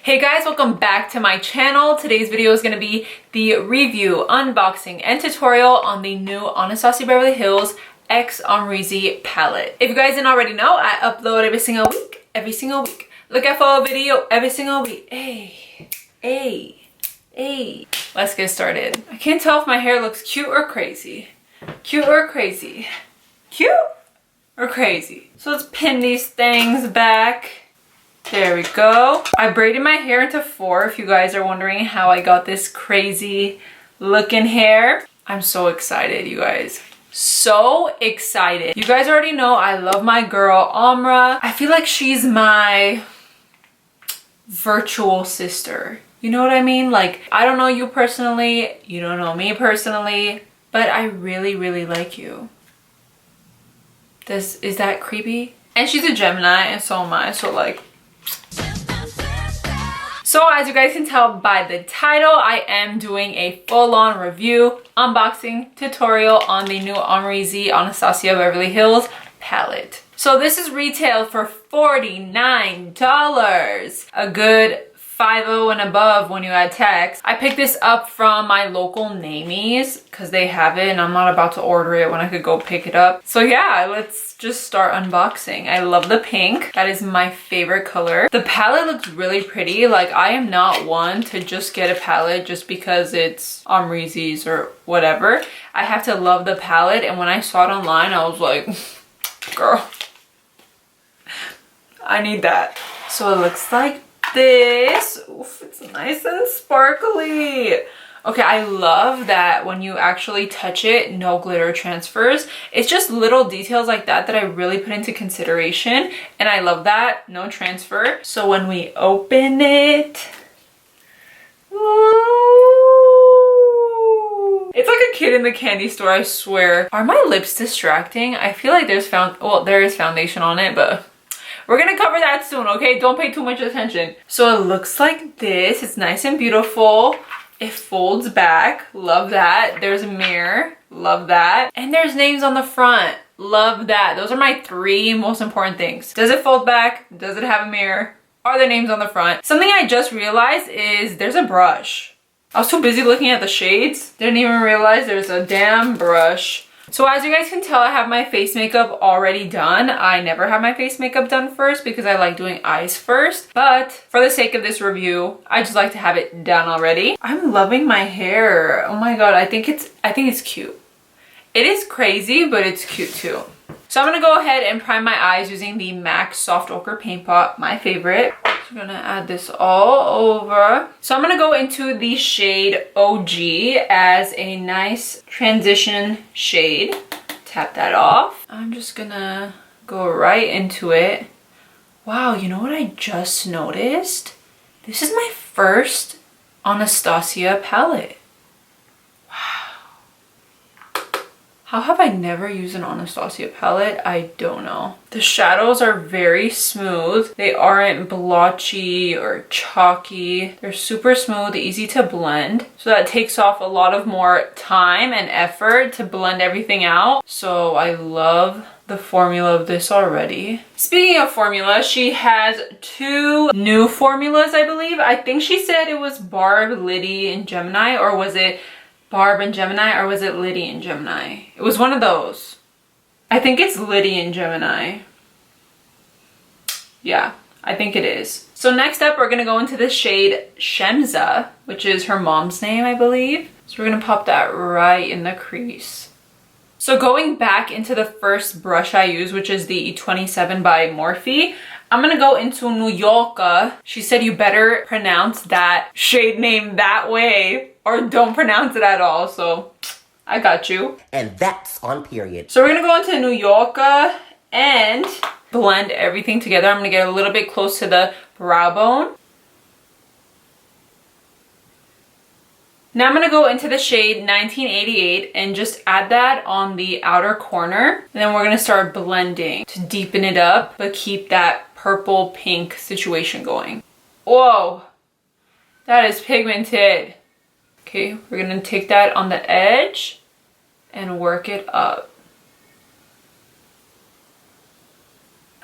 Hey guys, welcome back to my channel. Today's video is going to be the review, unboxing, and tutorial on the new Anastasia Beverly Hills X Amrezy palette. If you guys didn't already know, I upload every single week. Look out for a video every single week. Hey. Let's get started. I can't tell if my hair looks cute or crazy. Cute or crazy? Cute or crazy? So let's pin these things back. There we go. I braided my hair into 4 if you guys are wondering how I got this crazy looking hair. I'm so excited, you guys. So excited. You guys already know I love my girl Amra. I feel like she's my virtual sister. You know what I mean? Like, I don't know you personally, you don't know me personally, but I really like you. Is that creepy? And she's a Gemini and so am I, so like. So as you guys can tell by the title, I am doing a full-on review, unboxing, tutorial on the new Amrezy Anastasia Beverly Hills palette. So this is retail for $49. A good $50 and above when you add tax. I picked this up from my local Namies because they have it and I'm not about to order it when I could go pick it up. So yeah, let's just start unboxing. I love the pink. That is my favorite color. The palette looks really pretty. Like, I am not one to just get a palette just because it's Amrezy's or whatever. I have to love the palette, and when I saw it online, I was like, girl, I need that. So it looks like this. Oof, it's nice and sparkly. Okay, I love that when you actually touch it, no glitter transfers. It's just little details like that that I really put into consideration, and I love that. No transfer. So when we open it, ooh, it's like a kid in the candy store, I swear. Are my lips distracting? I feel like there is foundation on it, but we're gonna cover that soon, okay? Don't pay too much attention. So it looks like this. It's nice and beautiful. It folds back. Love that. There's a mirror. Love that. And there's names on the front. Love that. Those are my 3 most important things. Does it fold back? Does it have a mirror? Are there names on the front? Something I just realized is there's a brush. I was too busy looking at the shades. Didn't even realize there's a damn brush. So as you guys can tell, I have my face makeup already done. I never have my face makeup done first because I like doing eyes first. But for the sake of this review, I just like to have it done already. I'm loving my hair. Oh my god, I think it's cute. It is crazy, but it's cute too. So I'm gonna go ahead and prime my eyes using the MAC Soft Ochre Paint Pot, my favorite. So I'm gonna add this all over. So I'm gonna go into the shade OG as a nice transition shade. Tap that off. I'm just gonna go right into it. Wow, you know what I just noticed? This is my first Anastasia palette. How have I never used an Anastasia palette? I don't know. The shadows are very smooth. They aren't blotchy or chalky. They're super smooth, easy to blend. So that takes off a lot of more time and effort to blend everything out. So I love the formula of this already. Speaking of formula, she has 2 new formulas, I believe. I think she said it was Barb, Lilly, and Gemini, or was it Barb and Gemini, or was it Lilly and Gemini? It was one of those. I think it's Lilly and Gemini. Yeah, I think it is. So next up, we're gonna go into the shade Shemza, which is her mom's name, I believe. So we're gonna pop that right in the crease. So going back into the first brush I use, which is the E27 by Morphe, I'm gonna go into New Yorker. She said you better pronounce that shade name that way or don't pronounce it at all. So I got you. And that's on period. So we're gonna go into New Yorker and blend everything together. I'm gonna get a little bit close to the brow bone. Now I'm gonna go into the shade 1988 and just add that on the outer corner. And then we're gonna start blending to deepen it up, but keep that purple pink situation going. Whoa, that is pigmented. Okay, we're gonna take that on the edge and work it up.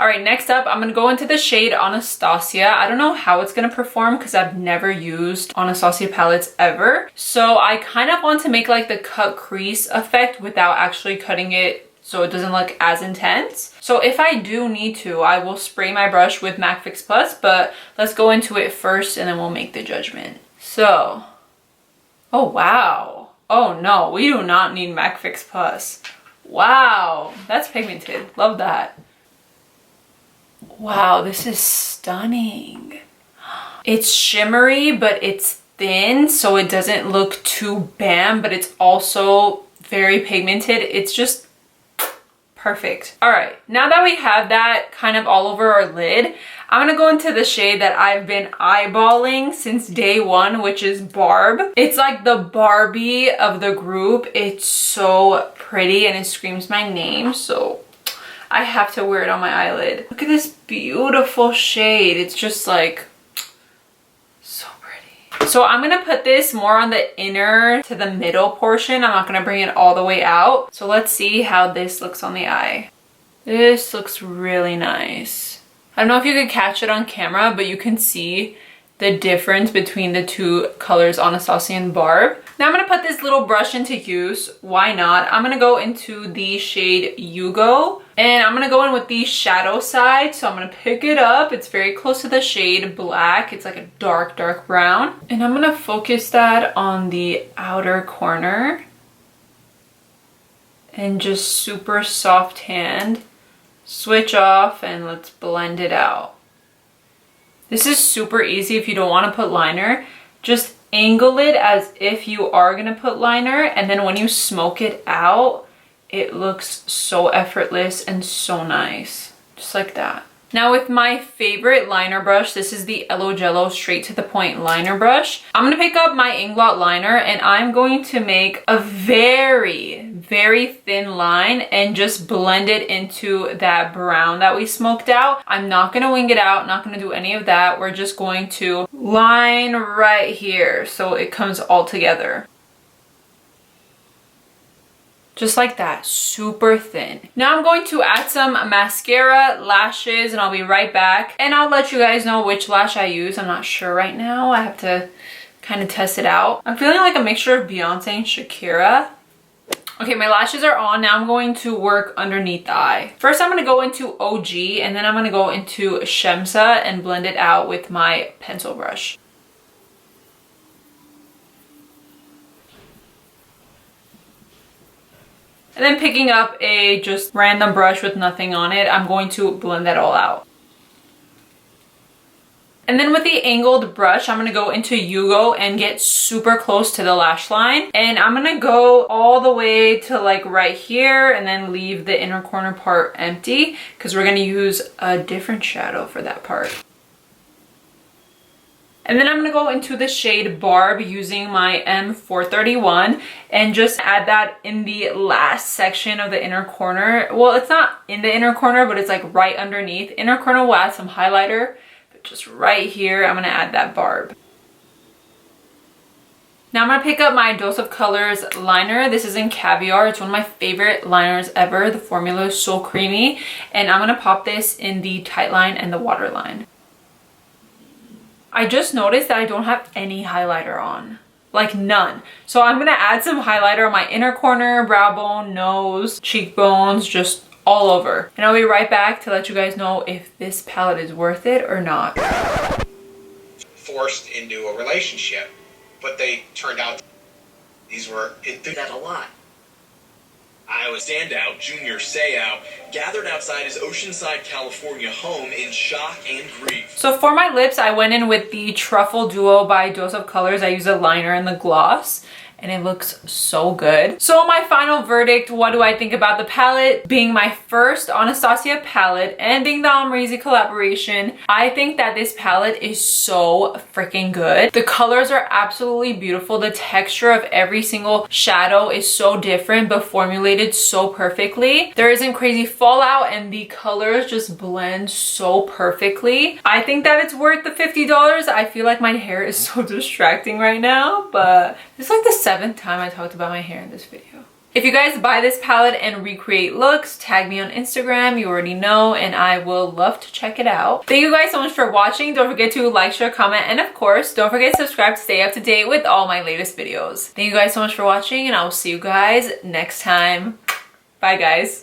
All right, next up, I'm gonna go into the shade Anastasia. I don't know how it's gonna perform because I've never used Anastasia palettes ever. So I kind of want to make like the cut crease effect without actually cutting it so it doesn't look as intense. So if I do need to, I will spray my brush with MAC Fix Plus, but let's go into it first and then we'll make the judgment. So, oh wow. Oh no, we do not need MAC Fix Plus. Wow, that's pigmented. Love that. Wow, this is stunning. It's shimmery, but it's thin, so it doesn't look too bam, but it's also very pigmented. It's just perfect. All right, now that we have that kind of all over our lid, I'm gonna go into the shade that I've been eyeballing since day one, which is Barb. It's like the Barbie of the group. It's so pretty and it screams my name, so I have to wear it on my eyelid. Look at this beautiful shade. It's just like so pretty. So I'm gonna put this more on the inner to the middle portion. I'm not gonna bring it all the way out. So let's see how this looks on the eye. This looks really nice. I don't know if you could catch it on camera, but you can see the difference between the two colors, Anastasia and Barb. Now I'm gonna put this little brush into use. Why not? I'm gonna go into the shade Yugo, and I'm gonna go in with the shadow side. So I'm gonna pick it up. It's very close to the shade Black. It's like a dark, dark brown. And I'm gonna focus that on the outer corner. And just super soft hand. Switch off and let's blend it out. This is super easy if you don't want to put liner. Just angle it as if you are going to put liner, and then when you smoke it out, it looks so effortless and so nice. Just like that. Now with my favorite liner brush, this is the Elo Jello Straight to the Point liner brush. I'm going to pick up my Inglot liner and I'm going to make a very, very thin line and just blend it into that brown that we smoked out. I'm not going to wing it out, not going to do any of that. We're just going to line right here so it comes all together. Just like that, super thin. Now I'm going to add some mascara, lashes, and I'll be right back. And I'll let you guys know which lash I use. I'm not sure right now. I have to kind of test it out. I'm feeling like a mixture of Beyonce and Shakira. Okay, my lashes are on. Now I'm going to work underneath the eye. First, I'm going to go into OG, and then I'm going to go into Shemsa and blend it out with my pencil brush. And then picking up a just random brush with nothing on it, I'm going to blend that all out. And then with the angled brush, I'm going to go into Yugo and get super close to the lash line. And I'm going to go all the way to like right here and then leave the inner corner part empty because we're going to use a different shadow for that part. And then I'm going to go into the shade Barb using my M431 and just add that in the last section of the inner corner. Well, it's not in the inner corner, but it's like right underneath. Inner corner will add some highlighter, but just right here, I'm going to add that Barb. Now I'm going to pick up my Dose of Colors liner. This is in Caviar. It's one of my favorite liners ever. The formula is so creamy. And I'm going to pop this in the tight line and the waterline. I just noticed that I don't have any highlighter on. Like none. So I'm going to add some highlighter on my inner corner, brow bone, nose, cheekbones, just all over. And I'll be right back to let you guys know if this palette is worth it or not. Forced into a relationship, but they turned out these were that a lot. Iowa standout Junior Seau gathered outside his Oceanside, California home in shock and grief. So for my lips, I went in with the Truffle Duo by Dose of Colors. I use a liner and the gloss, and it looks so good. So my final verdict, what do I think about the palette? Being my first Anastasia palette and being the Amrezy collaboration, I think that this palette is so freaking good. The colors are absolutely beautiful. The texture of every single shadow is so different but formulated so perfectly. There isn't crazy fallout and the colors just blend so perfectly. I think that it's worth the $50. I feel like my hair is so distracting right now, but it's like the 7th time I talked about my hair in this video. If you guys buy this palette and recreate looks, tag me on Instagram, you already know, and I will love to check it out. Thank you guys so much for watching. Don't forget to like, share, comment, and of course, don't forget to subscribe to stay up to date with all my latest videos. Thank you guys so much for watching, and I will see you guys next time. Bye guys.